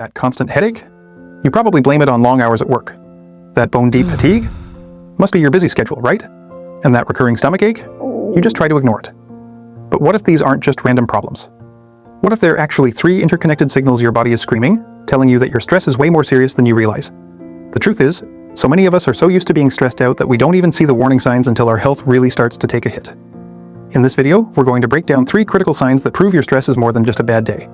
That constant headache? You probably blame it on long hours at work. That bone-deep fatigue? Must be your busy schedule, right? And that recurring stomach ache? You just try to ignore it. But what if these aren't just random problems? What if there are actually 3 interconnected signals your body is screaming, telling you that your stress is way more serious than you realize? The truth is, so many of us are so used to being stressed out that we don't even see the warning signs until our health really starts to take a hit. In this video, we're going to break down 3 critical signs that prove your stress is more than just a bad day.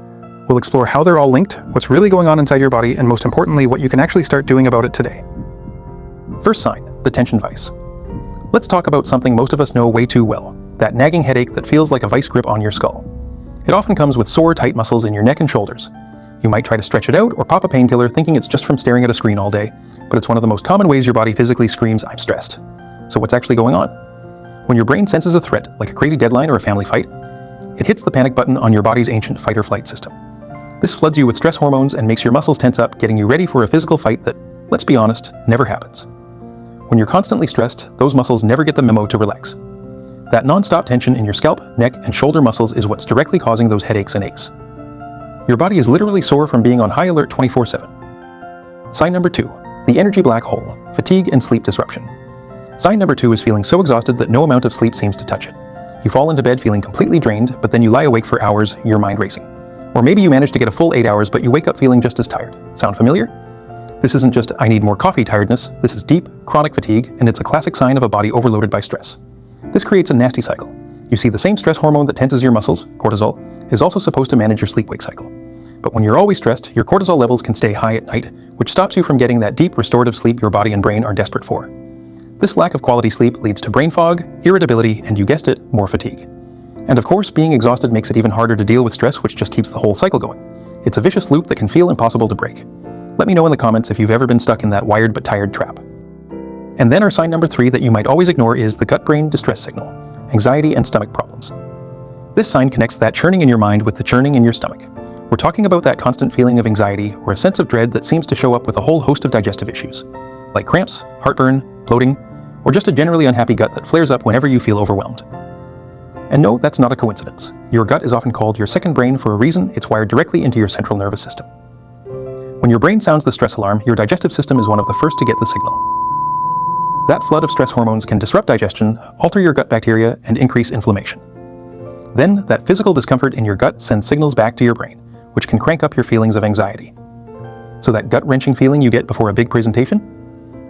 We'll explore how they're all linked, what's really going on inside your body, and most importantly, what you can actually start doing about it today. First sign, the tension vice. Let's talk about something most of us know way too well, that nagging headache that feels like a vice grip on your skull. It often comes with sore, tight muscles in your neck and shoulders. You might try to stretch it out or pop a painkiller thinking it's just from staring at a screen all day, but it's one of the most common ways your body physically screams, "I'm stressed." So what's actually going on? When your brain senses a threat, like a crazy deadline or a family fight, it hits the panic button on your body's ancient fight or flight system. This floods you with stress hormones and makes your muscles tense up, getting you ready for a physical fight that, let's be honest, never happens. When you're constantly stressed, those muscles never get the memo to relax. That non-stop tension in your scalp, neck, and shoulder muscles is what's directly causing those headaches and aches. Your body is literally sore from being on high alert 24/7. Sign number 2, the energy black hole, fatigue and sleep disruption. Sign number 2 is feeling so exhausted that no amount of sleep seems to touch it. You fall into bed feeling completely drained, but then you lie awake for hours, your mind racing. Or maybe you manage to get a full 8 hours, but you wake up feeling just as tired. Sound familiar? This isn't just "I need more coffee" tiredness, this is deep, chronic fatigue, and it's a classic sign of a body overloaded by stress. This creates a nasty cycle. You see, the same stress hormone that tenses your muscles, cortisol, is also supposed to manage your sleep-wake cycle. But when you're always stressed, your cortisol levels can stay high at night, which stops you from getting that deep, restorative sleep your body and brain are desperate for. This lack of quality sleep leads to brain fog, irritability, and you guessed it, more fatigue. And of course, being exhausted makes it even harder to deal with stress, which just keeps the whole cycle going. It's a vicious loop that can feel impossible to break. Let me know in the comments if you've ever been stuck in that wired but tired trap. And then our sign number 3 that you might always ignore is the gut-brain distress signal, anxiety and stomach problems. This sign connects that churning in your mind with the churning in your stomach. We're talking about that constant feeling of anxiety or a sense of dread that seems to show up with a whole host of digestive issues, like cramps, heartburn, bloating, or just a generally unhappy gut that flares up whenever you feel overwhelmed. And no, that's not a coincidence. Your gut is often called your second brain for a reason. It's wired directly into your central nervous system. When your brain sounds the stress alarm, your digestive system is one of the first to get the signal. That flood of stress hormones can disrupt digestion, alter your gut bacteria, and increase inflammation. Then, that physical discomfort in your gut sends signals back to your brain, which can crank up your feelings of anxiety. So that gut-wrenching feeling you get before a big presentation?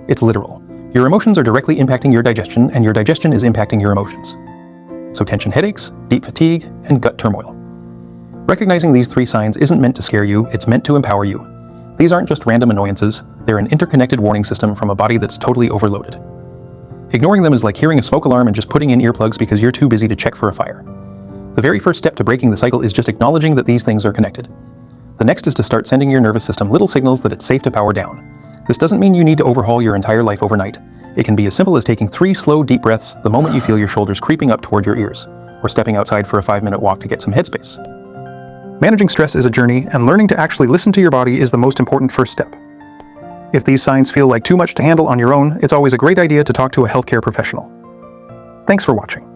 It's literal. Your emotions are directly impacting your digestion, and your digestion is impacting your emotions. So tension headaches, deep fatigue, and gut turmoil. Recognizing these 3 signs isn't meant to scare you, it's meant to empower you. These aren't just random annoyances, they're an interconnected warning system from a body that's totally overloaded. Ignoring them is like hearing a smoke alarm and just putting in earplugs because you're too busy to check for a fire. The very first step to breaking the cycle is just acknowledging that these things are connected. The next is to start sending your nervous system little signals that it's safe to power down. This doesn't mean you need to overhaul your entire life overnight. It can be as simple as taking 3 slow, deep breaths the moment you feel your shoulders creeping up toward your ears, or stepping outside for a 5-minute walk to get some headspace. Managing stress is a journey, and learning to actually listen to your body is the most important first step. If these signs feel like too much to handle on your own, it's always a great idea to talk to a healthcare professional. Thanks for watching.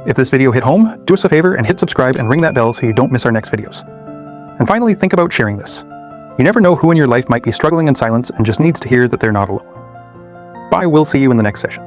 If this video hit home, do us a favor and hit subscribe and ring that bell so you don't miss our next videos. And finally, think about sharing this. You never know who in your life might be struggling in silence and just needs to hear that they're not alone. Bye, we'll see you in the next session.